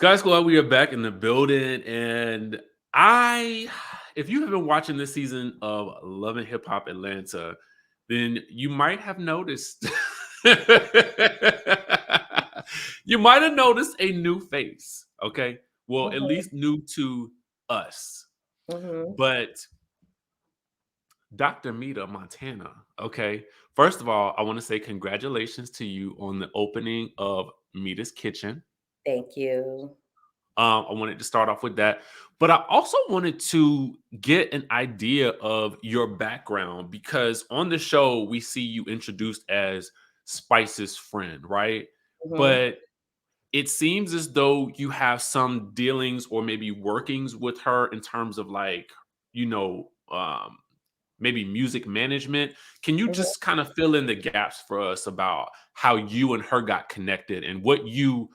Sky Squad, we are back in the building, and if you have been watching this season of Love and Hip Hop Atlanta, then you might have noticed, you might have noticed a new face. Okay, well, at Mhm, least new to us, mhm. but Dr. Meda Montana. Okay, first of all, I want to say congratulations to you on the opening of Meda's Kitchen. Thank you. I wanted to start off with that, but I also wanted to get an idea of your background because on the show we see you introduced as Spice's friend, right? Mhm, But it seems as though you have some dealings or maybe workings with her in terms of like, you know, maybe music management. Can you mhm. just kind of fill in the gaps for us about how you and her got connected and what you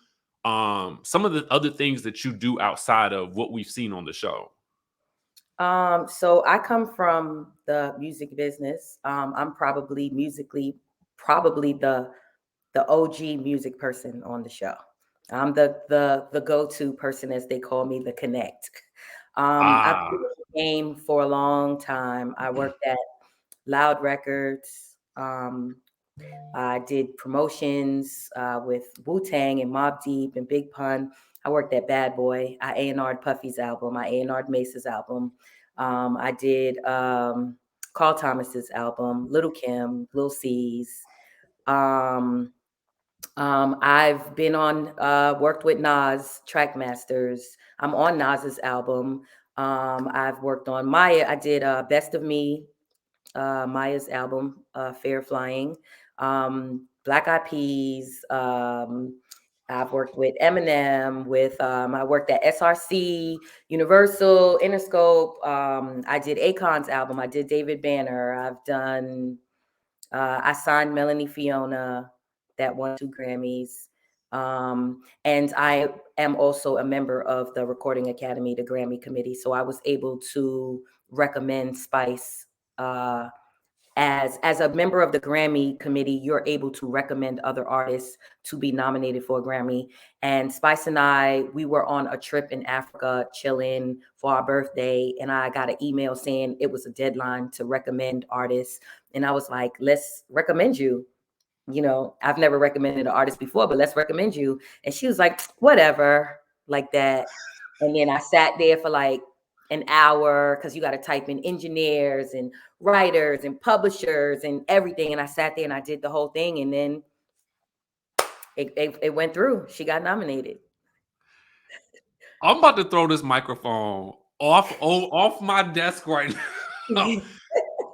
some of the other things that you do outside of what we've seen on the show? So I come from the music business. I'm probably musically, probably the OG music person on the show. I'm the go-to person, as they call me, the connect. I've been Ah. in the game for a long time. I worked at Loud Records. I did promotions with Wu Tang and Mobb Deep and Big Pun. I worked at Bad Boy. I A&R'd Puffy's album. I A&R'd Mace's album. I did Carl Thomas's album, Little Kim, Lil C's. Um, I've been on, worked with Nas, Trackmasters. I'm on Nas's album. I've worked on Maya. I did Best of Me, Maya's album, Fair Flying, Black Eyed Peas. I've worked with Eminem. I worked at SRC, Universal, Interscope. I did Akon's album. I did David Banner. I've done. I signed Melanie Fiona, that won 2 Grammys. And I am also a member of the Recording Academy, the Grammy committee. So I was able to recommend Spice. Uh, as a member of the Grammy committee, you're able to recommend other artists to be nominated for a Grammy. And Spice and I, we were on a trip in Africa chilling for our birthday, and I got an email saying it was a deadline to recommend artists. And I was like, let's recommend you. I've never recommended an artist before, but let's recommend you. And she was like, whatever, like that. And then I sat there for like an hour because you got to type in engineers and writers and publishers and everything. And I sat there and I did the whole thing. And then it went through. She got nominated. I'm about to throw this microphone off my desk right now.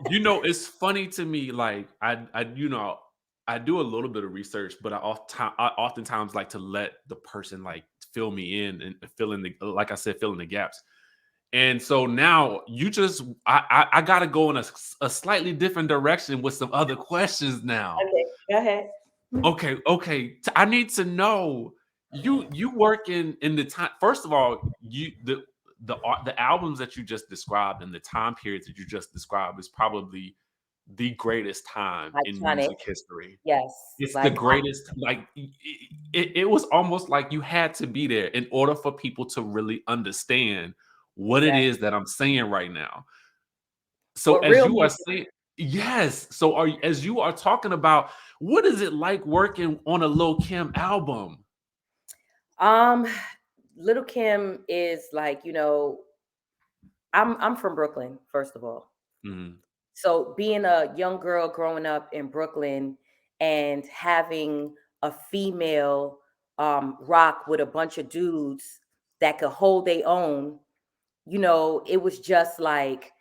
It's funny to me. Like I do a little bit of research, but I oftentimes like to let the person like fill me in and fill in the like I said, fill in the gaps. And so now I gotta go in a slightly different direction with some other questions now. Okay, go ahead. Okay. I need to know you work in the time. First of all, the albums that you just described and the time periods that you just described is probably the greatest time in Iconic. music history. Yes. It's the Like, greatest. Like it was almost like you had to be there in order for people to really understand what it is exactly. that I'm saying right now. So What as real you are music. saying, yes. So as you are talking about, what is it like working on a Lil Kim album? Um, Little Kim is like, I'm from Brooklyn, first of all. Mhm. So being a young girl growing up in Brooklyn and having a female rock with a bunch of dudes that could hold their own, it was just like,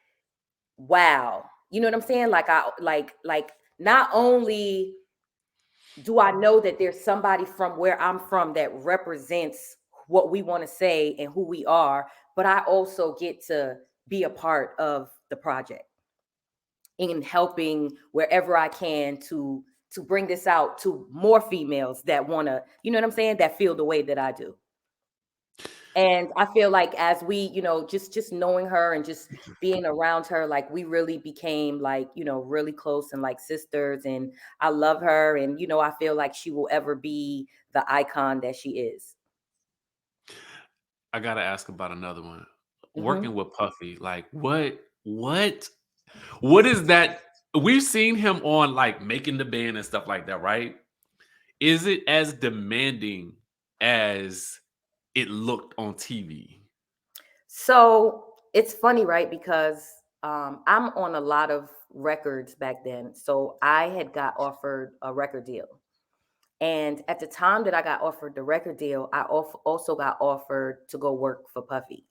wow. You know what I'm saying? Like like not only do I know that there's somebody from where I'm from that represents what we want to say and who we are, but I also get to be a part of the project in helping wherever I can to bring this out to more females that want to, you know what I'm saying, that feel the way that I do. And I feel like as we, just knowing her and just being around her, like we really became like, really close and like sisters. And I love her, and I feel like she will ever be the icon that she is. I gotta ask about another one. Mm-hmm. Working with Puffy, like what is that? We've seen him on like Making the Band and stuff like that, right? Is it as demanding as it looked on TV? So it's funny, right? Because I'm on a lot of records back then. So I had got offered a record deal. And at the time that I got offered the record deal, I also got offered to go work for Puffy.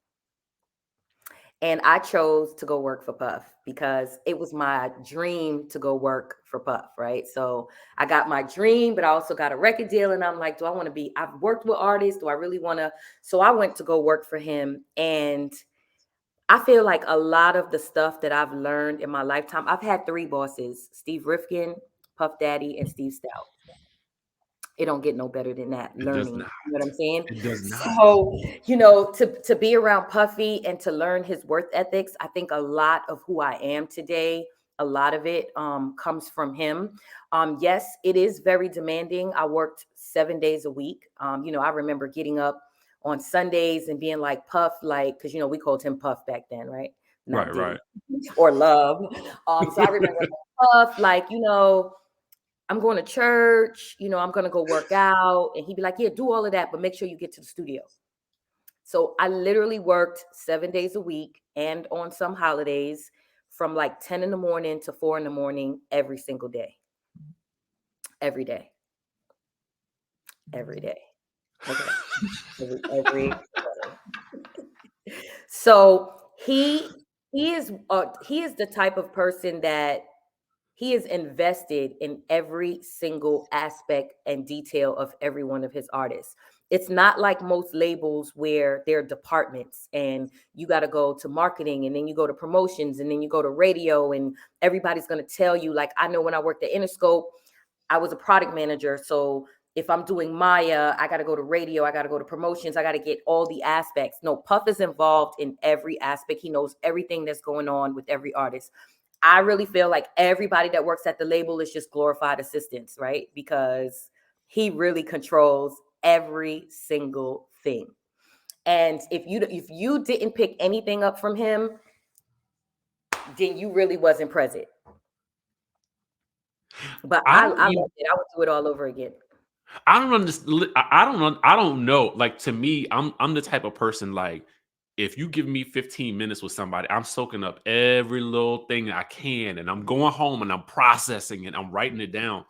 And I chose to go work for Puff because it was my dream to go work for Puff, right? So I got my dream, but I also got a record deal. And I'm like, do I want to be, I've worked with artists. Do I really want to? So I went to go work for him. And I feel like a lot of the stuff that I've learned in my lifetime, I've had three bosses: Steve Rifkin, Puff Daddy, and Steve Stout. It don't get no better than that It does learning. not. You know what I'm saying? It does not. So, to be around Puffy and to learn his worth ethics, I think a lot of who I am today, a lot of it comes from him. Yes, it is very demanding. I worked 7 days a week. I remember getting up on Sundays and being like Puff, like, because we called him Puff back then, right? Not Right, Diddy right. or Love. So I remember Puff, like, I'm going to church, I'm going to go work out. And he'd be like, yeah, do all of that, but make sure you get to the studio. So I literally worked 7 days a week and on some holidays from like 10 in the morning to 4 in the morning every single day, every day, every day. Okay. Every day. So he is the type of person that he is invested in every single aspect and detail of every one of his artists. It's not like most labels where there are departments and you got to go to marketing and then you go to promotions and then you go to radio and everybody's going to tell you. Like, I know when I worked at Interscope, I was a product manager. So if I'm doing Maya, I got to go to radio, I got to go to promotions, I got to get all the aspects. No, Puff is involved in every aspect. He knows everything that's going on with every artist. I really feel like everybody that works at the label is just glorified assistants, right? Because he really controls every single thing. And if you didn't pick anything up from him, then you really wasn't present. But I I don't I even loved it. I would do it all over again. I don't understand. I don't know. Like to me, I'm the type of person like if you give me 15 minutes with somebody, I'm soaking up every little thing I can, and I'm going home and I'm processing it. I'm writing it down.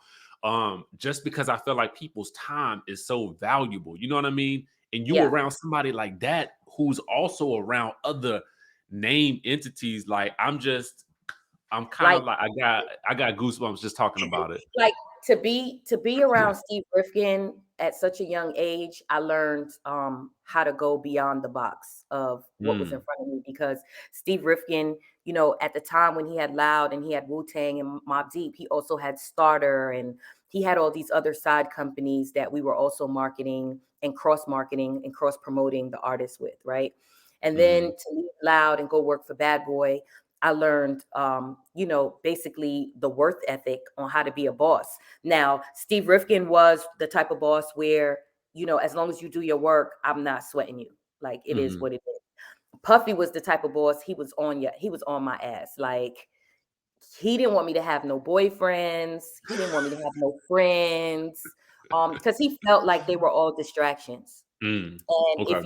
Just because I feel like people's time is so valuable. You know what I mean? And you Yeah. around somebody like that who's also around other name entities. Like I'm kind Like of like I got goosebumps just talking about it. like to be around Steve Rifkin at such a young age, I learned how to go beyond the box of what was in Mm, front of me because Steve Rifkin, at the time when he had Loud and he had Wu Tang and Mob Deep, he also had Starter and he had all these other side companies that we were also marketing and cross promoting the artists with, right? And then mhm. to leave Loud and go work for Bad Boy, I learned, basically the worth ethic on how to be a boss. Now, Steve Rifkin was the type of boss where, as long as you do your work, I'm not sweating you. Like it is Mhm. what it is. Puffy was the type of boss, he was on my ass. Like he didn't want me to have no boyfriends. He didn't want me to have no friends. Because he felt like they were all distractions. Mm. And Okay. if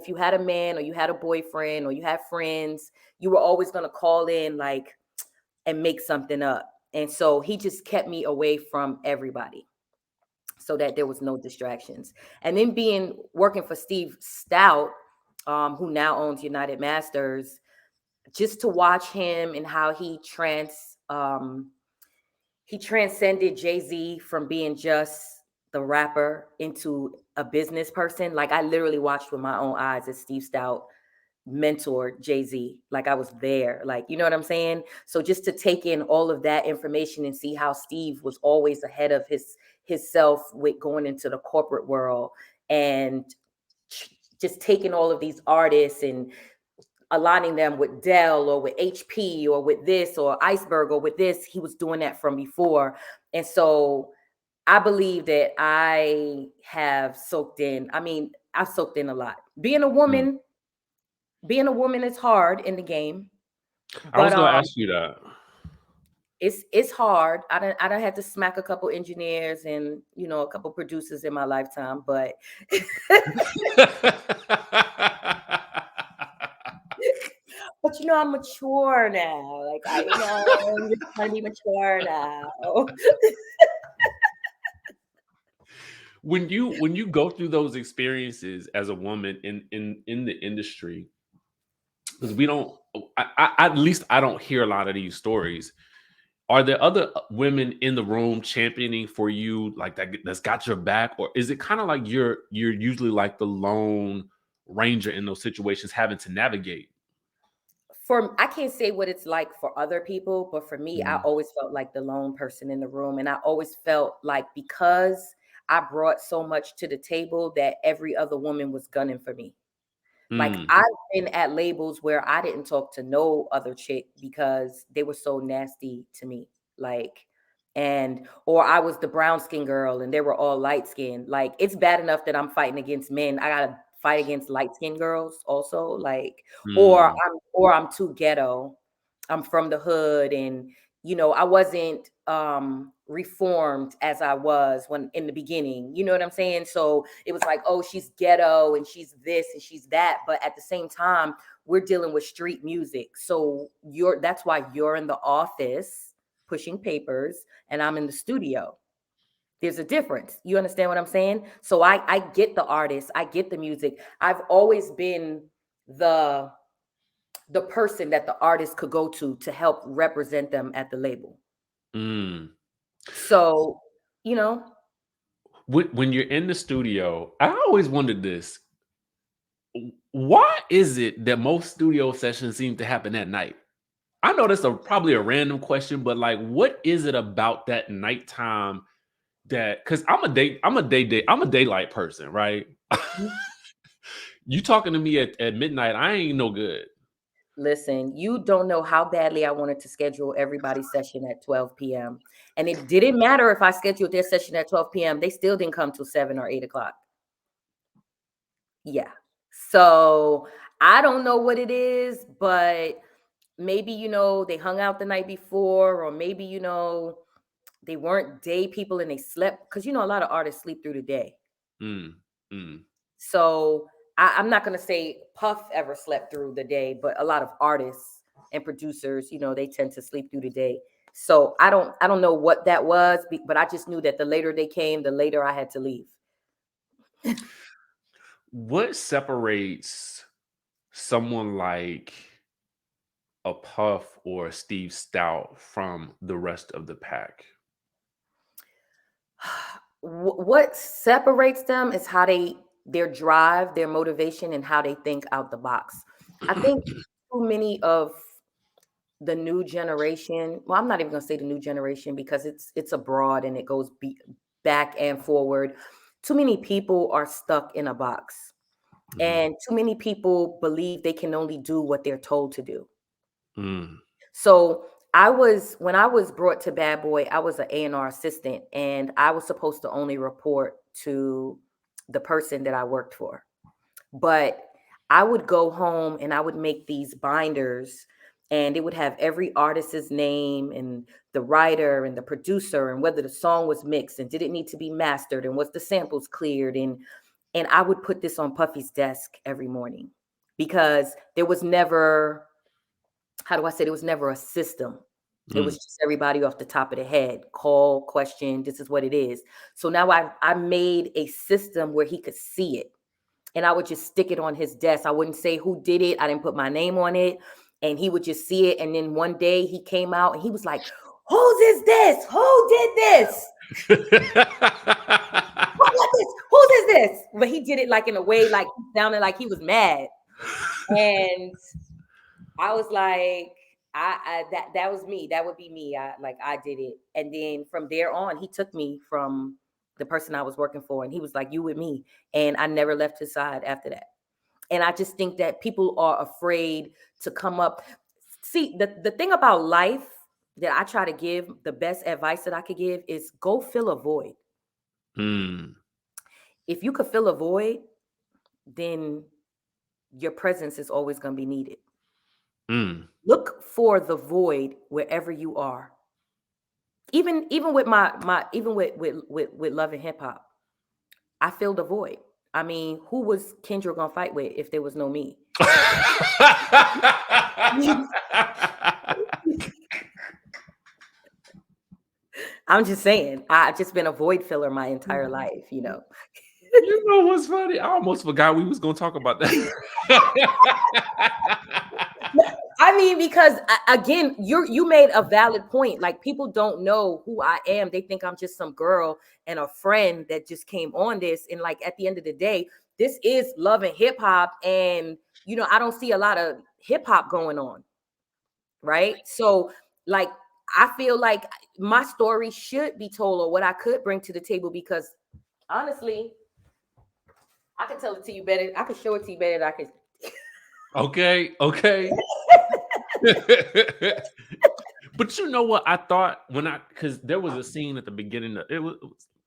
you had a man or you had a boyfriend or you had friends, you were always going to call in like and make something up. And so he just kept me away from everybody so that there was no distractions. And then working for Steve Stout, who now owns United Masters, just to watch him and how he transcended Jay-Z from being just the rapper into a business person. Like I literally watched with my own eyes as Steve Stout mentored Jay-Z. Like I was there. Like, you know what I'm saying? So just to take in all of that information and see how Steve was always ahead of his self with going into the corporate world and just taking all of these artists and aligning them with Dell or with HP or with this or Iceberg or with this. He was doing that from before. And so I believe that I have soaked in. I mean, I've soaked in a lot. Mm. Being a woman is hard in the game, I but was gonna ask you that. it's hard. I don't had to smack a couple engineers and a couple producers in my lifetime, but but I'm mature now. Like I'm just trying to be mature now. When you go through those experiences as a woman in the industry, because we don't, at least I don't hear a lot of these stories. Are there other women in the room championing for you, like that's got your back, or is it kind of like you're usually like the lone ranger in those situations, having to navigate? I can't say what it's like for other people, but for me, I Mm, always felt like the lone person in the room. And I always felt like because I brought so much to the table that every other woman was gunning for me. Like mm, I've been at labels where I didn't talk to no other chick because they were so nasty to me. Like, and or I was the brown skin girl and they were all light skinned. Like it's bad enough that I'm fighting against men. I gotta fight against light skinned girls also. Like, mm, or I'm too ghetto. I'm from the hood and I wasn't reformed as I was when in the beginning. You know what I'm saying? So it was like, oh, she's ghetto and she's this and she's that. But at the same time, we're dealing with street music. So that's why you're in the office pushing papers and I'm in the studio. There's a difference. You understand what I'm saying? So I get the artist, I get the music. I've always been the the person that the artist could go to help represent them at the label. mm. So, you know, When you're in the studio, I always wondered this: why is it that most studio sessions seem to happen at night? I know that's probably a random question, but like, what is it about that nighttime that? Because I'm a daylight person, right? You talking to me at midnight, I ain't no good. listen, you don't know how badly I wanted to schedule everybody's session at 12 p.m. And it didn't matter if I scheduled their session at 12 p.m. They still didn't come till 7 or 8 o'clock. Yeah. So I don't know what it is, but maybe, they hung out the night before, or maybe, they weren't day people and they slept. Because, a lot of artists sleep through the day. Mm, mm. So I'm not going to say Puff ever slept through the day, but a lot of artists and producers, they tend to sleep through the day. So I don't know what that was, but I just knew that the later they came, the later I had to leave. What separates someone like a Puff or a Steve Stout from the rest of the pack? What separates them is how their drive, their motivation, and how they think out the box. I think too many of the new generation, well, I'm not even going to say the new generation because it's abroad and it goes back and forward. Too many people are stuck in a box, Mhm. and too many people believe they can only do what they're told to do. Mm, So when I was brought to Bad Boy, I was an A&R assistant, and I was supposed to only report to the person that I worked for. But I would go home and I would make these binders, and it would have every artist's name and the writer and the producer and whether the song was mixed and did it need to be mastered and was the samples cleared, and I would put this on Puffy's desk every morning because there was never, how do I say, there was never a system. It was mm. just everybody off the top of the head, call, question, this is what it is. So now I made a system where he could see it, and I would just stick it on his desk. I wouldn't say who did it. I didn't put my name on it. And he would just see it. And then one day he came out and he was like, whose is this? Who did this? Who got this? Whose is this? But he did it like in a way, like sounded like he was mad. And I was like, that was me. That would be me. I did it. And then from there on, he took me from the person I was working for, and he was like, you with me. And I never left his side after that. And I just think that people are afraid to come up. See, the thing about life that I try to give, the best advice that I could give is go fill a void. Mm. If you could fill a void, then your presence is always going to be needed. Mm. Look for the void wherever you are. Even with with love and hip hop, I filled a void. I mean, who was Kendra gonna fight with if there was no me? I'm just saying, I've just been a void filler my entire life, you know. You know what's funny? I almost forgot we was gonna talk about that. I mean, because again, you made a valid point. Like, people don't know who I am. They think I'm just some girl and a friend that just came on this. And like, at the end of the day, this is love and hip hop. And you know, I don't see a lot of hip hop going on, right? So like, I feel like my story should be told, or what I could bring to the table, because honestly, I can tell it to you better. I can show it to you better than I can. Okay, okay. But you know what? I thought because there was a scene at the beginning.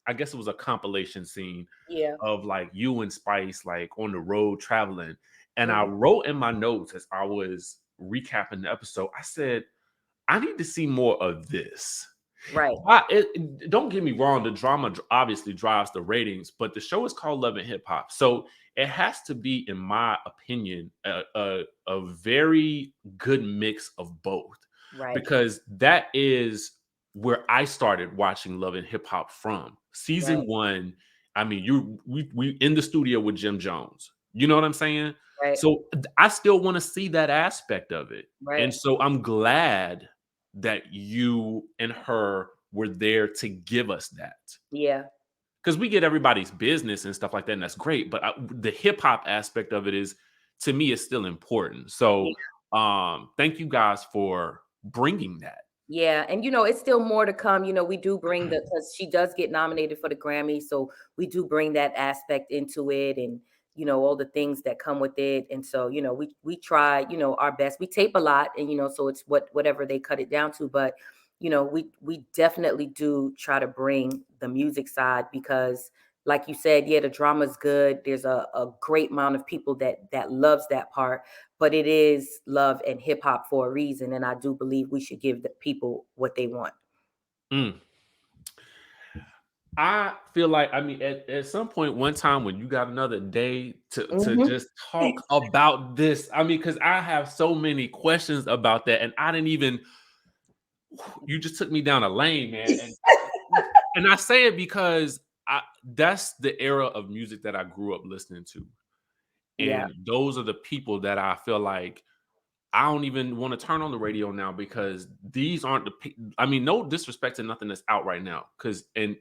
I guess it was a compilation scene Yeah. of like you and Spice like on the road traveling, and I Mhm. wrote in my notes as I was recapping the episode. I said, I need to see more of this. Right. Don't get me wrong, the drama obviously drives the ratings, but the show is called Love and Hip Hop. So it has to be, in my opinion, a very good mix of both. Right. Because that is where I started watching Love and Hip Hop from. Right. Season one, I mean, we in the studio with Jim Jones. You know what I'm saying? Right. So I still want to see that aspect of it. And Right. so I'm glad that you and her were there to give us that, Yeah. because we get everybody's business and stuff like that, and that's great. But the hip hop aspect of it is, to me, is still important. Yeah. So, thank you guys for bringing that. Yeah, and you know, it's still more to come. You know, we do bring because she does get nominated for the Grammy, so we do bring that aspect into it, and you know, all the things that come with it. And so, you know, we try, you know, our best. We tape a lot, and you know, so it's whatever they cut it down to. But you know, we definitely do try to bring the music side, because like you said, yeah, the drama's good. There's a great amount of people that loves that part, but it is love and hip hop for a reason. And I do believe we should give the people what they want. Mm. I feel like, I mean, at some point, one time when you got another day to Mhm. just talk about this, I mean, because I have so many questions about that, and I didn't even. You just took me down a lane, man, and I say it because that's the era of music that I grew up listening to. Yeah. And those are the people that I feel like I don't even want to turn on the radio now, because these aren't I mean, no disrespect to nothing that's out right now. Cause and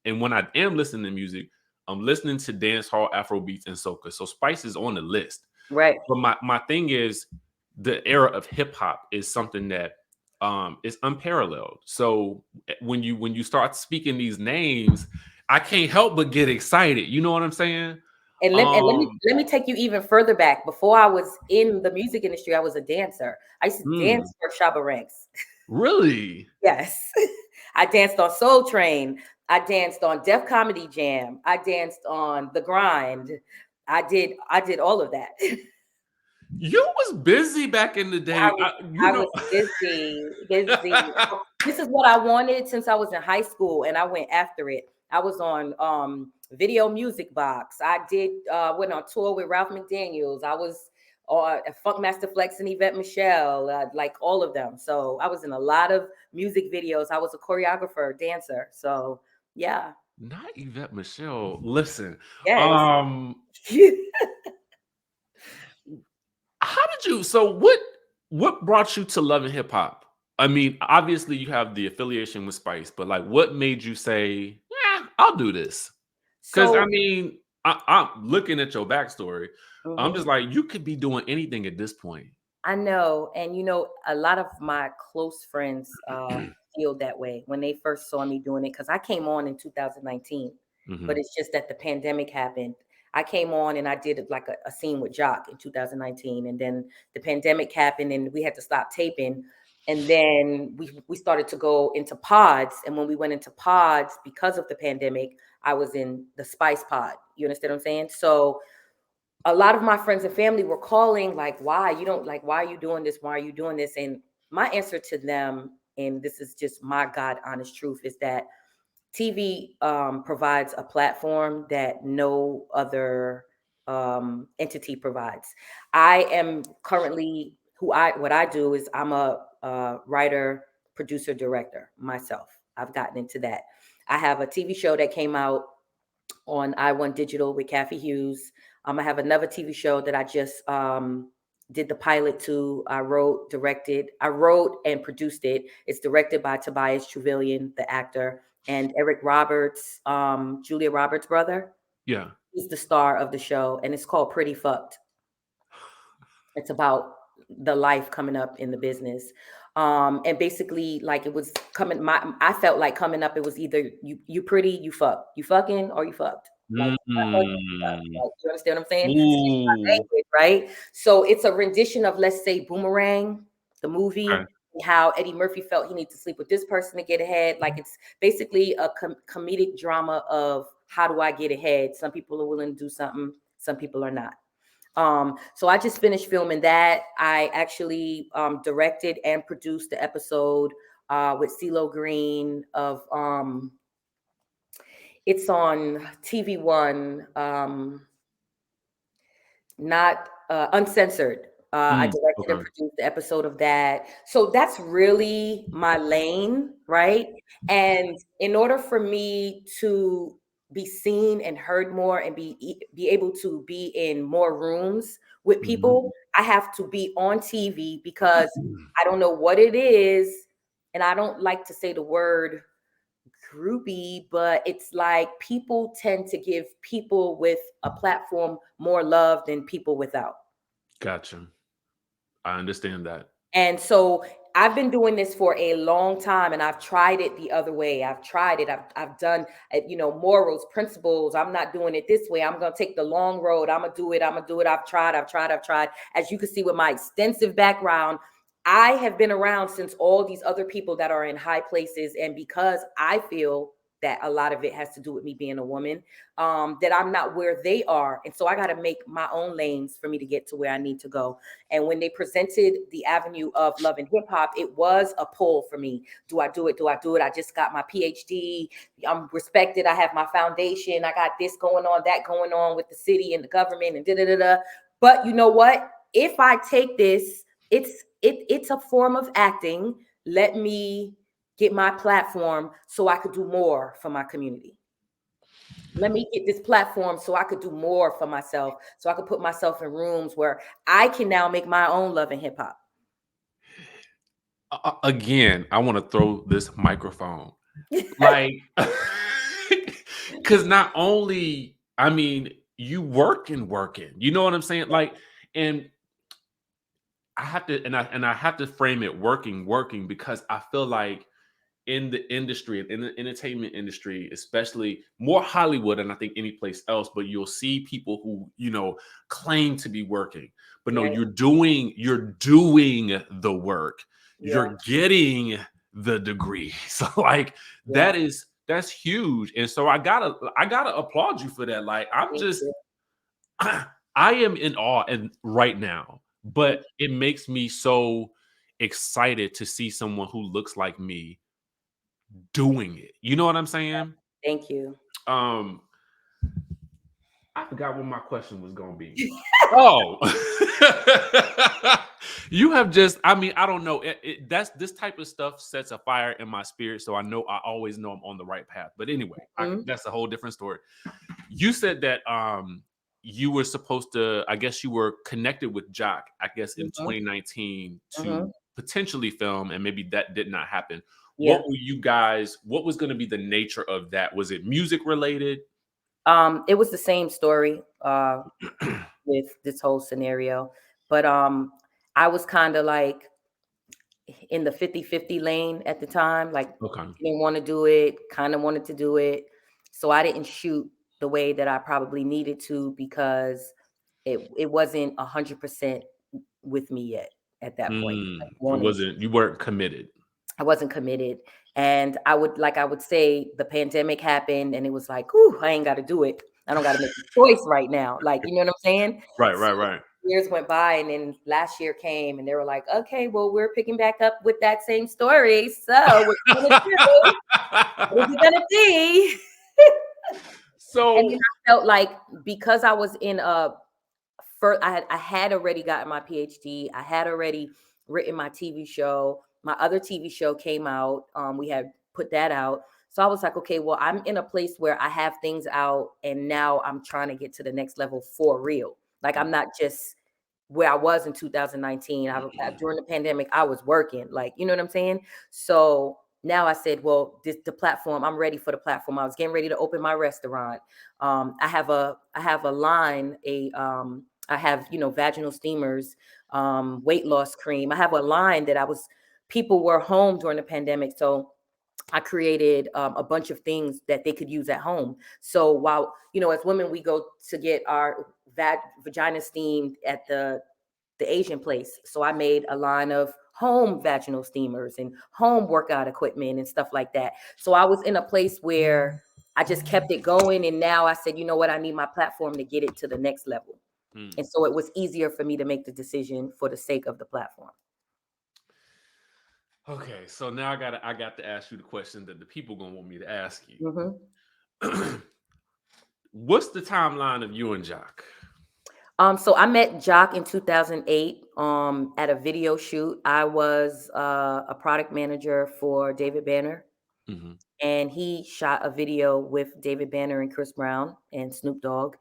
when I am listening to music, I'm listening to dance hall, Afro beats, and soca. So Spice is on the list. Right. But my thing is, the era of hip hop is something that is unparalleled. So when you start speaking these names, I can't help but get excited. You know what I'm saying? Um And let me take you even further back. Before I was in the music industry, I was a dancer. I used to mm, dance for Shabba Ranks. really? Yes. I danced on Soul Train. I danced on Def Comedy Jam. I danced on The Grind. I did all of that. You was busy back in the I day. was You I know. was busy. This is what I wanted since I was in high school, and I went after it. I was on Video Music Box. I did went on tour with Ralph McDaniels. I was on Funkmaster Flex and Yvette Michelle, like all of them. So I was in a lot of music videos. I was a choreographer, dancer. So yeah, Not Yvette Michelle. Listen, yes. um, how did you? So what brought you to love and hip hop? I mean, obviously you have the affiliation with Spice, but like, what made you say, "Yeah, I'll do this"? Because I So mean, I'm looking at your backstory. I'm mhm. just like, you could be doing anything at this point. I know, and you know, a lot of my close friends feel that way when they first saw me doing it, because I came on in 2019, but Hmm. it's just that the pandemic happened. I came on and I did like a scene with Jock in 2019, and then the pandemic happened and we had to stop taping. And then we started to go into pods. And when we went into pods, because of the pandemic, I was in the Spice pod. You understand what I'm saying? So a lot of my friends and family were calling like, why are you doing this? Why are you doing this? And my answer to them, and this is just my God honest truth, is that TV provides a platform that no other entity provides. I am currently what I do is I'm a writer, producer, director myself. I've gotten into that. I have a TV show that came out on I1 Digital with Kathy Hughes. I have another TV show that I just did the pilot to. I wrote and produced it. It's directed by Tobias Trevelyan, the actor, and Eric Roberts, Julia Roberts' brother. Yeah. He's the star of the show, and it's called Pretty Fucked. It's about the life coming up in the business. And basically, like, it was I felt like coming up, it was either you pretty, you fucking, or you fucked. Like, Mm. you understand what I'm saying? Ooh. Language, right? So it's a rendition of, let's say, Boomerang, the movie, Okay. how Eddie Murphy felt he needed to sleep with this person to get ahead. Like, it's basically a comedic drama of how do I get ahead? Some people are willing to do something, some people are not. So I just finished filming that. I actually directed and produced the episode with CeeLo Green of it's on TV One, not uncensored. I directed and Okay. produced the episode of that. So that's really my lane, right? And in order for me to be seen and heard more and be able to be in more rooms with Mhm. people, I have to be on TV because I don't know what it is. And I don't like to say the word groupie, but it's like people tend to give people with a platform more love than people without. Gotcha. I understand that. And so I've been doing this for a long time, and I've tried it the other way. I've tried it. I've done, morals, principles. I'm not doing it this way. I'm going to take the long road. I'm going to do it. I'm going to do it. I've tried. As you can see with my extensive background, I have been around since all these other people that are in high places. And because I feel that a lot of it has to do with me being a woman, that I'm not where they are. And so I got to make my own lanes for me to get to where I need to go. And when they presented the avenue of love and hip hop, it was a pull for me. Do I do it? Do I do it? I just got my PhD. I'm respected. I have my foundation. I got this going on, that going on with the city and the government and da-da-da-da. But you know what? If I take this, it's a form of acting. Let me get my platform so I could do more for my community. Let me get this platform so I could do more for myself, so I could put myself in rooms where I can now make my own love and hip hop. Again, I want to throw this microphone. Like, because not only, I mean, you working, you know what I'm saying? Like, and I have to, and I have to frame it working, because I feel like in the industry, in the entertainment industry, especially more Hollywood than I think any place else, but you'll see people who, claim to be working, but no, Right. you're doing the work. Yeah. You're getting the degree. So like Yeah. that's huge. And so I gotta applaud you for that. Like I'm Thank just you. I am in awe and right now, Thank but it makes me so excited to see someone who looks like me doing it. You know what I'm saying? Thank you. Um, I forgot what my question was gonna be. Oh, you have just, I mean, I don't know. That's this type of stuff sets a fire in my spirit. So I always know I'm on the right path. But anyway, Mhm. that's a whole different story. You said that you were supposed to, I guess you were connected with Jock, I guess in Mhm. 2019 to Mhm. potentially film, and maybe that did not happen. Yeah. What was going to be the nature of that? Was it music related? It was the same story with this whole scenario, but I was kind of like in the 50-50 lane at the time, like Okay. didn't want to do it, kind of wanted to do it. So I didn't shoot the way that I probably needed to because it wasn't 100% with me yet. at that point. I You weren't committed. I wasn't committed. And I would say the pandemic happened and it was like, whew, I ain't got to do it. I don't got to make a choice right now. Like, you know what I'm saying? Right, So right, right. years went by and then last year came and they were like, okay, well, we're picking back up with that same story. So what you gonna do? What is it gonna be? And then So, I felt like because I was in a I had already gotten my PhD. I had already written my TV show. My other TV show came out. We had put that out. So I was like, okay, well, I'm in a place where I have things out, and now I'm trying to get to the next level for real. Like I'm not just where I was in 2019. During the pandemic, I was working. Like, you know what I'm saying? So now I said, well, the platform, I'm ready for the platform. I was getting ready to open my restaurant. I have a line, I have, vaginal steamers, weight loss cream. I have a line that people were home during the pandemic. So I created a bunch of things that they could use at home. So while, as women, we go to get our vagina steamed at the Asian place. So I made a line of home vaginal steamers and home workout equipment and stuff like that. So I was in a place where I just kept it going. And now I said, you know what? I need my platform to get it to the next level. And so it was easier for me to make the decision for the sake of the platform. Okay, so now I got to ask you the question that the people gonna want me to ask you. Mm-hmm. What's the timeline of you and Jock? So I met Jock in 2008 at a video shoot. I was a product manager for David Banner. Mm-hmm. And he shot a video with David Banner and Chris Brown and Snoop Dogg.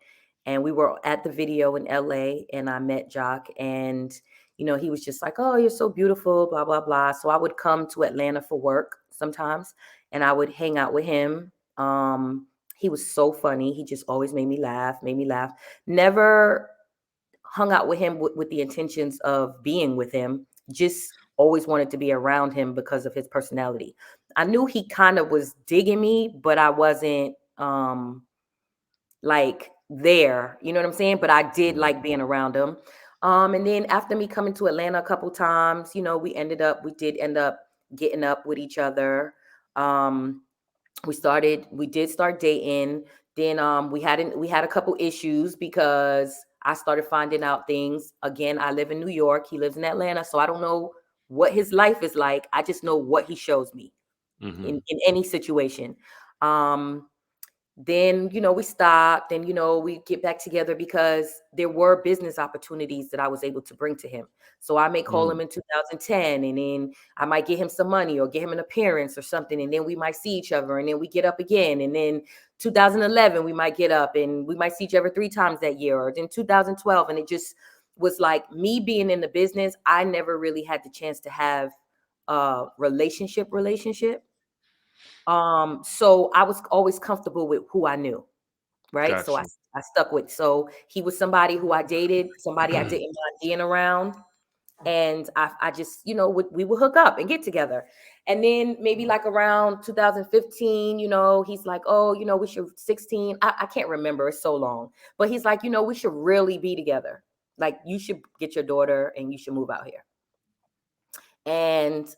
And we were at the video in LA and I met Jock and, he was just like, oh, you're so beautiful, blah, blah, blah. So I would come to Atlanta for work sometimes and I would hang out with him. He was so funny. He just always made me laugh. Never hung out with him with the intentions of being with him, just always wanted to be around him because of his personality. I knew he kind of was digging me, but I wasn't like there, you know what I'm saying? But I did like being around him. And then after me coming to Atlanta a couple times, we did end up getting up with each other. We did start dating. Then we had a couple issues because I started finding out things. Again, I live in New York. He lives in Atlanta. So I don't know what his life is like. I just know what he shows me in any situation. Then, we stopped and, we get back together because there were business opportunities that I was able to bring to him. So I may call him in 2010 and then I might get him some money or get him an appearance or something. And then we might see each other and then we get up again. And then 2011, we might get up and we might see each other 3 times that year, or then 2012. And it just was like me being in the business. I never really had the chance to have a relationship. So I was always comfortable with who I knew, right? So Gotcha. I stuck with. So he was somebody who I dated, somebody I didn't mind being around, and I just we would hook up and get together. And then maybe like around 2015, he's like, oh, we should 16. I can't remember, it's so long, but he's like, we should really be together. Like you should get your daughter and you should move out here. And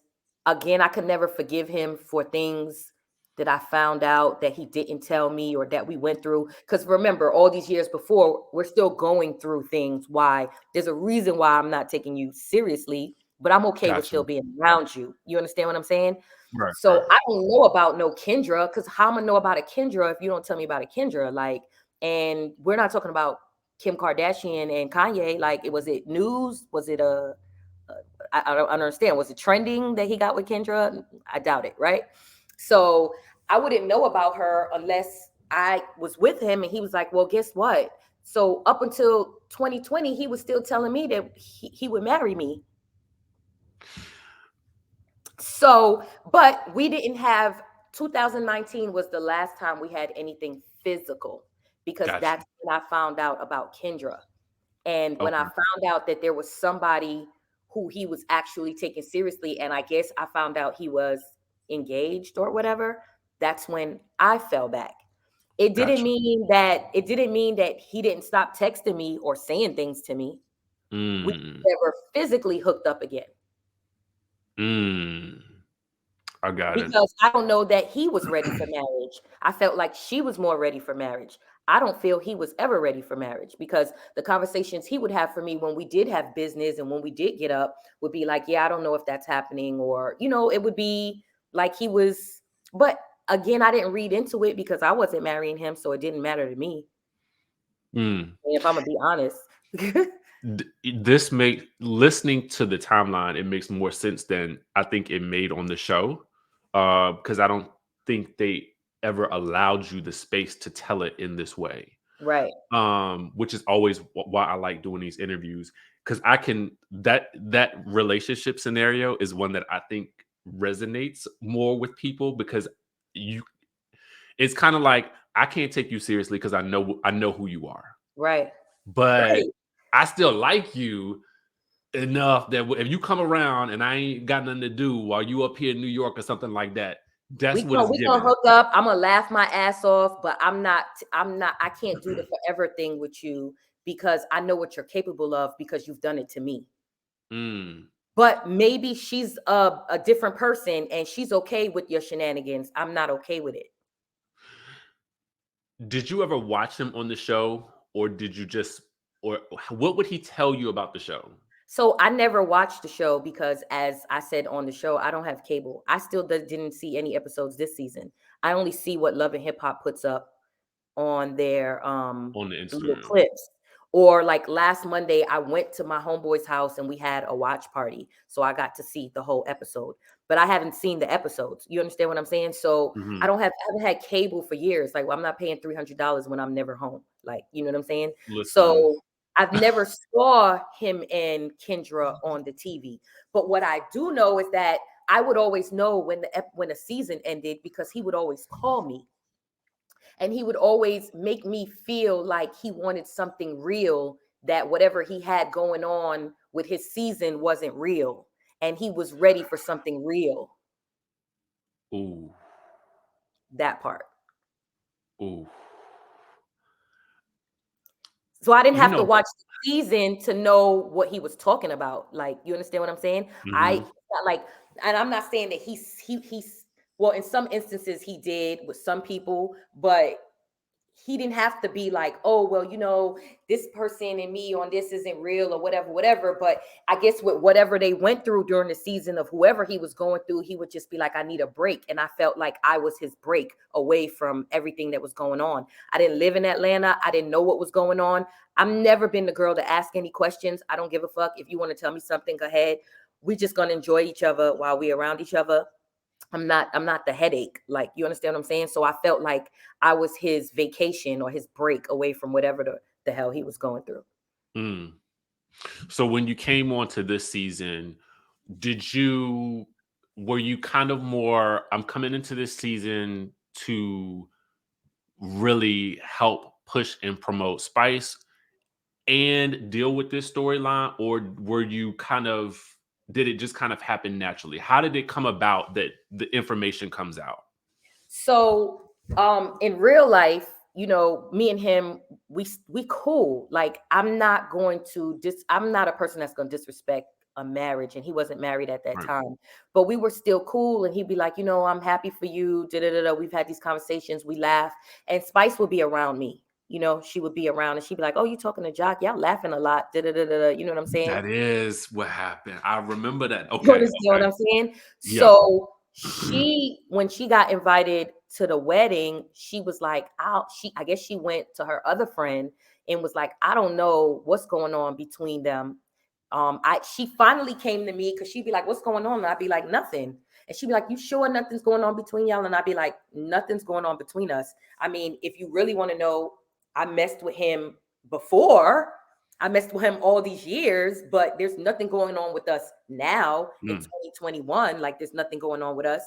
again, I could never forgive him for things that I found out that he didn't tell me or that we went through. Because remember, all these years before, we're still going through things. Why? There's a reason why I'm not taking you seriously, but I'm okay with Gotcha. still being around you. You understand what I'm saying? Right, So right. I don't know about no Kendra, because how am I know about a Kendra if you don't tell me about a Kendra? Like, and we're not talking about Kim Kardashian and Kanye. Like, was it news? Was it I don't understand. Was it trending that he got with Kendra? I doubt it, right? So I wouldn't know about her unless I was with him and he was like, well, guess what? So up until 2020, he was still telling me that he would marry me. So, but we didn't have 2019 was the last time we had anything physical because Gotcha. that's when I found out about Kendra. And when I Okay. found out that there was somebody who he was actually taking seriously, and I guess I found out he was engaged or whatever, that's when I fell back. It didn't Gotcha. mean that he didn't stop texting me or saying things to me. We Mm. never physically hooked up again. Mm. I got it. Because I don't know that he was ready for marriage. I felt like she was more ready for marriage. I don't feel he was ever ready for marriage because the conversations he would have for me when we did have business and when we did get up would be like, yeah, I don't know if that's happening, or, it would be like he was, but again, I didn't read into it because I wasn't marrying him, so it didn't matter to me. Mm. If I'm gonna be honest. This make listening to the timeline, it makes more sense than I think it made on the show, because I don't think they ever allowed you the space to tell it in this way. Right, Which is always why I like doing these interviews, because I can that relationship scenario is one that I think resonates more with people, because you it's kind of like I can't take you seriously because I know who you are, right, but right. I still like you enough that if you come around and I ain't got nothing to do while you up here in New York or something like that, that's what it's We gonna giving. hook up. I'm gonna laugh my ass off, but I can't do the forever thing with you because I know what you're capable of because you've done it to me. Mm. But maybe she's a different person and she's okay with your shenanigans. I'm not okay with it. Did you ever watch him on the show, or did you just, or what would he tell you about the show? So I never watched the show because, as I said on the show, I don't have cable. I still didn't see any episodes this season. I only see what Love and Hip Hop puts up on their On the little Instagram? clips. Or like last Monday, I went to my homeboy's house and we had a watch party. So I got to see the whole episode. But I haven't seen the episodes. You understand what I'm saying? So Mhm. I haven't had cable for years. Like, I'm not paying $300 when I'm never home. Like, you know what I'm saying? Listen. So I've never saw him and Kendra on the TV. But what I do know is that I would always know when a season ended because he would always call me and he would always make me feel like he wanted something real, that whatever he had going on with his season wasn't real and he was ready for something real. Ooh. That part. Ooh. So I didn't You have to know. watch the season to know what he was talking about. Like, you understand what I'm saying? I Mhm. not like, and I'm not saying that he's well, in some instances he did with some people, but he didn't have to be like, oh, well, this person and me on this isn't real or whatever, whatever. But I guess with whatever they went through during the season of whoever he was going through, he would just be like, I need a break. And I felt like I was his break away from everything that was going on. I didn't live in Atlanta. I didn't know what was going on. I've never been the girl to ask any questions. I don't give a fuck. If you want to tell me something, go ahead. We just gonna enjoy each other while we around each other. I'm not the headache. Like, you understand what I'm saying? So I felt like I was his vacation or his break away from whatever the hell he was going through. Mm. So when you came onto this season, did you were you kind of more, I'm coming into this season to really help push and promote Spice and deal with this storyline, or were you kind of, did it just kind of happen naturally? How did it come about that the information comes out? So in real life, me and him, we cool. Like, I'm not a person that's gonna disrespect a marriage, and he wasn't married at that Right. time. But we were still cool, and he'd be like, I'm happy for you. Da da da da. We've had these conversations, we laugh, and Spice would be around me. She would be around and she'd be like, "Oh, you talking to Jock? Y'all laughing a lot." Da da da da. You know what I'm saying? That is what happened. I remember that. You Okay. understand what Okay. I'm saying? Yeah. So when she got invited to the wedding, she was like, I guess she went to her other friend and was like, I don't know what's going on between them. She finally came to me because she'd be like, "What's going on?" And I'd be like, "Nothing." And she'd be like, "You sure nothing's going on between y'all?" And I'd be like, "Nothing's going on between us. I mean, if you really want to know, I messed with him before. I messed with him all these years, but there's nothing going on with us now in Mm. 2021. Like, there's nothing going on with us."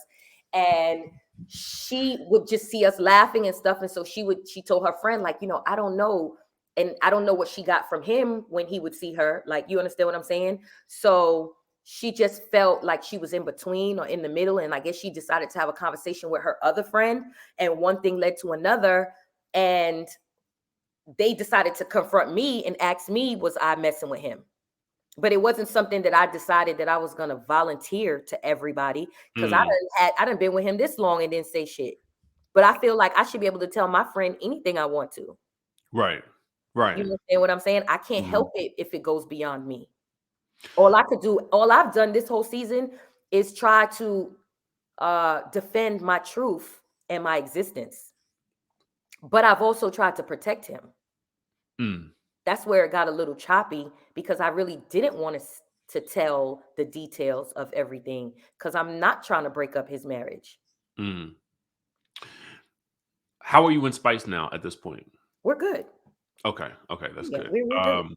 And she would just see us laughing and stuff. And so she told her friend, like, I don't know. And I don't know what she got from him when he would see her. Like, you understand what I'm saying? So she just felt like she was in between or in the middle. And I guess she decided to have a conversation with her other friend. And one thing led to another. And they decided to confront me and ask me, was I messing with him? but it wasn't something that I decided that I was going to volunteer to everybody, because Mm, I done been with him this long and didn't say shit. But I feel like I should be able to tell my friend anything I want to. right. You Right. understand what I'm saying? I can't Mhm. help it if it goes beyond me. All I've done this whole season is try to defend my truth and my existence. But I've also tried to protect him. Mm, That's where it got a little choppy, because I really didn't want to tell the details of everything, because I'm not trying to break up his marriage. mm. How are you and Spice now at this point? We're good. Okay, okay, that's Yeah, good. we're good.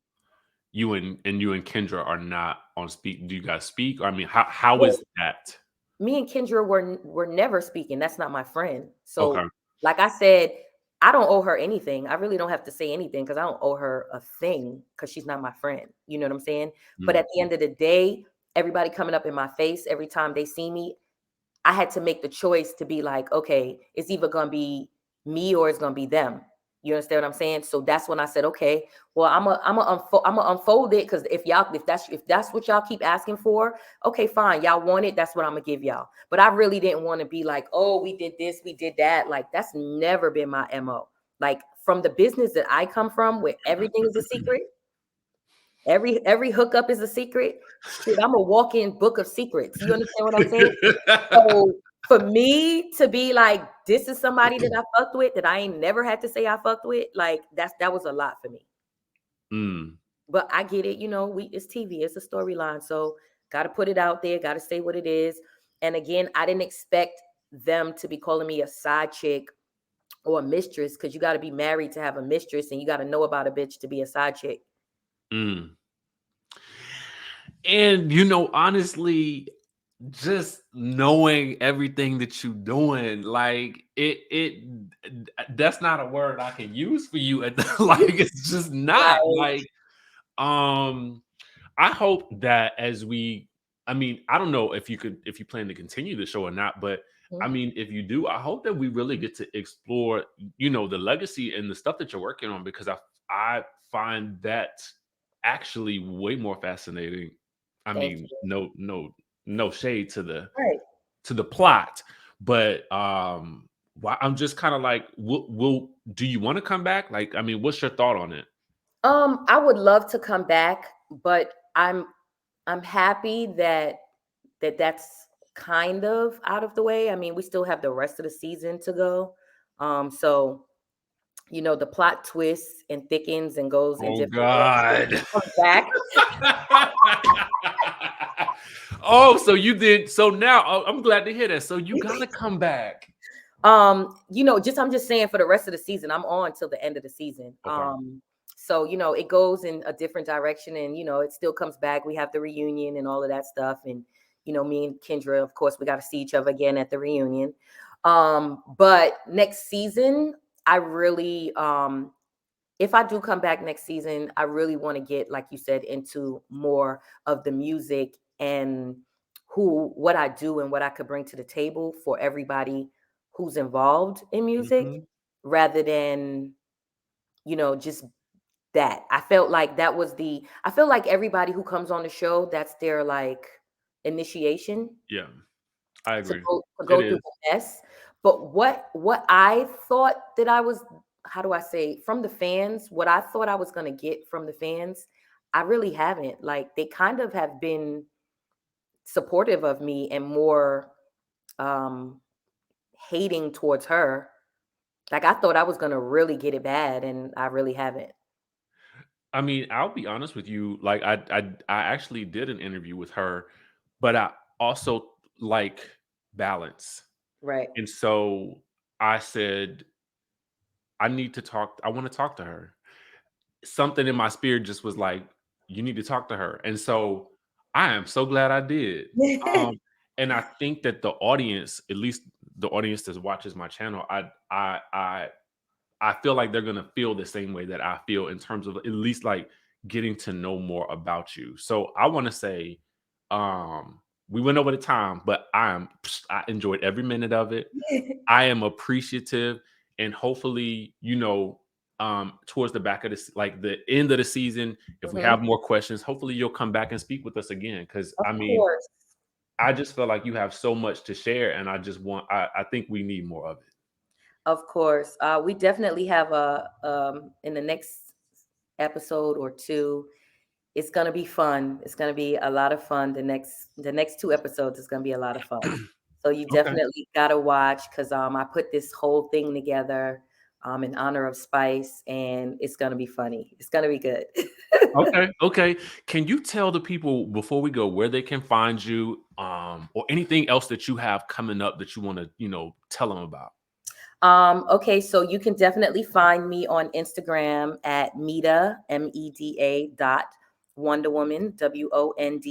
You and Kendra are not on speak. Do you guys speak? I mean, how Well, is that? me and Kendra were never speaking. That's not my friend. Okay. So, like I said, I don't owe her anything. I really don't have to say anything, because I don't owe her a thing, because she's not my friend. You know what I'm saying? But Mm, at the end of the day, everybody coming up in my face every time they see me, I had to make the choice to be like, okay, it's either gonna be me or it's gonna be them. You understand what I'm saying? So that's when I said, okay, well, I'm a unfold it, because if that's what y'all keep asking for, okay, fine, y'all want it. That's what I'm gonna give y'all. But I really didn't want to be like, oh, we did this, we did that. Like, that's never been my mo. Like, from the business that I come from, where everything is a secret, every hookup is a secret. Shit, I'm a walk-in book of secrets. You understand what I'm saying? So for me to be like, this is somebody that I fucked with, that I ain't never had to say I fucked with, like, that was a lot for me. mm, But I get it, it's TV, it's a storyline. So gotta put it out there, gotta say what it is. And again, I didn't expect them to be calling me a side chick or a mistress, because you gotta be married to have a mistress, and you gotta know about a bitch to be a side chick. mm. And honestly, just knowing everything that you doing, like that's not a word I can use for you at like it's just not Right. like um I hope that I mean, I don't know if you plan to continue the show or not, but I Mhm. mean, if you do, I hope that we really get to explore, the legacy and the stuff that you're working on, because I find that actually way more fascinating. I Thank mean, you. no shade Right. to the plot, but I'm just kind of like, will do you want to come back? Like, I mean, what's your thought on it? I would love to come back, but I'm happy that's kind of out of the way. I mean, we still have the rest of the season to go. So the plot twists and thickens and goes in Oh different directions. God. Come back. Oh, so you did. So now I'm glad to hear that. So you gotta come back. I'm just saying, for the rest of the season, I'm on till the end of the season. Okay. So it goes in a different direction, and it still comes back. We have the reunion and all of that stuff, and me and Kendra, of course, we got to see each other again at the reunion. But next season, I really, if I do come back next season, I really want to get, like you said, into more of the music, and what I do and what I could bring to the table for everybody who's involved in music, Mhm. rather than, just that. I feel like everybody who comes on the show, that's their, like, initiation Yeah, I to agree. It go through is. the mess. But what I thought that I was, how do I say, from the fans, what I thought I was gonna get from the fans, I really haven't. Like, they kind of have been supportive of me, and more um hating towards her. Like, I thought I was gonna really get it bad, and I really haven't. I mean, I'll be honest with you. Like, I actually did an interview with her, but I also like balance, Right. and so I said I need to talk. I want to talk to her. Something in my spirit just was like, you need to talk to her. And so I am so glad I did. Um, and I think that the audience, at least the audience that watches my channel, I feel like they're gonna feel the same way that I feel, in terms of at least like getting to know more about you. So I want to say, we went over the time, but I enjoyed every minute of it. I am appreciative, and hopefully, towards the back of this, like the end of the season, if we have more questions, hopefully you'll come back and speak with us again. Because Of I mean, course. I just feel like you have so much to share, and I think we need more of it. Of course. We definitely have a in the next episode or two. It's gonna be fun. It's gonna be a lot of fun. The next two episodes is gonna be a lot of fun. So you Okay. definitely gotta watch because I put this whole thing together in honor of Spice, and it's gonna be funny. It's gonna be good. Okay. Okay. Can you tell the people before we go where they can find you, or anything else that you have coming up that you want to, tell them about? Okay, so you can definitely find me on Instagram at Meda, Meda dot Wonder Woman, WondaWoman.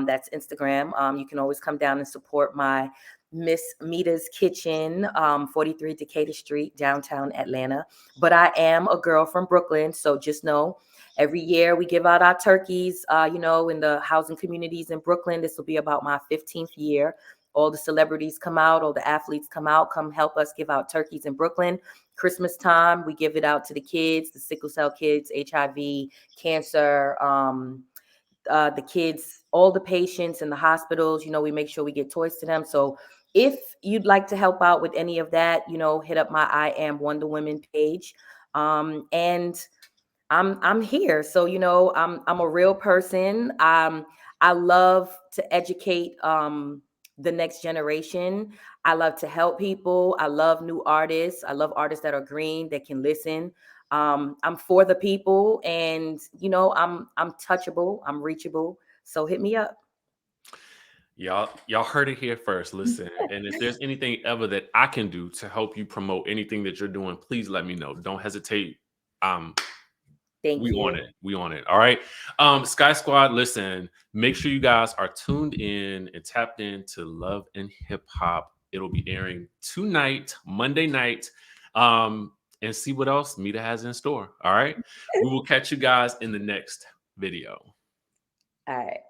That's Instagram. You can always come down and support my Miss Meda's Kitchen, 43 Decatur Street, downtown Atlanta. But I am a girl from Brooklyn, so just know every year we give out our turkeys, in the housing communities in Brooklyn. This will be about my 15th year. All the celebrities come out, all the athletes come out, come help us give out turkeys in Brooklyn. Christmas time, we give it out to the kids, the sickle cell kids, HIV, cancer, the kids, all the patients in the hospitals. We make sure we get toys to them. So if you'd like to help out with any of that, hit up my I Am Wonder Woman page. And I'm here. So, I'm a real person. I love to educate the next generation. I love to help people. I love new artists. I love artists that are green, that can listen. I'm for the people, and I'm touchable, I'm reachable. So hit me up. Y'all heard it here first. Listen, and if there's anything ever that I can do to help you promote anything that you're doing, please let me know. Don't hesitate. Um, Thank we on you. it. We on it. All right. Sky Squad, listen, make sure you guys are tuned in and tapped in to Love and Hip Hop. It'll be airing tonight, Monday night. And see what else Meta has in store. All right. We will catch you guys in the next video. All right.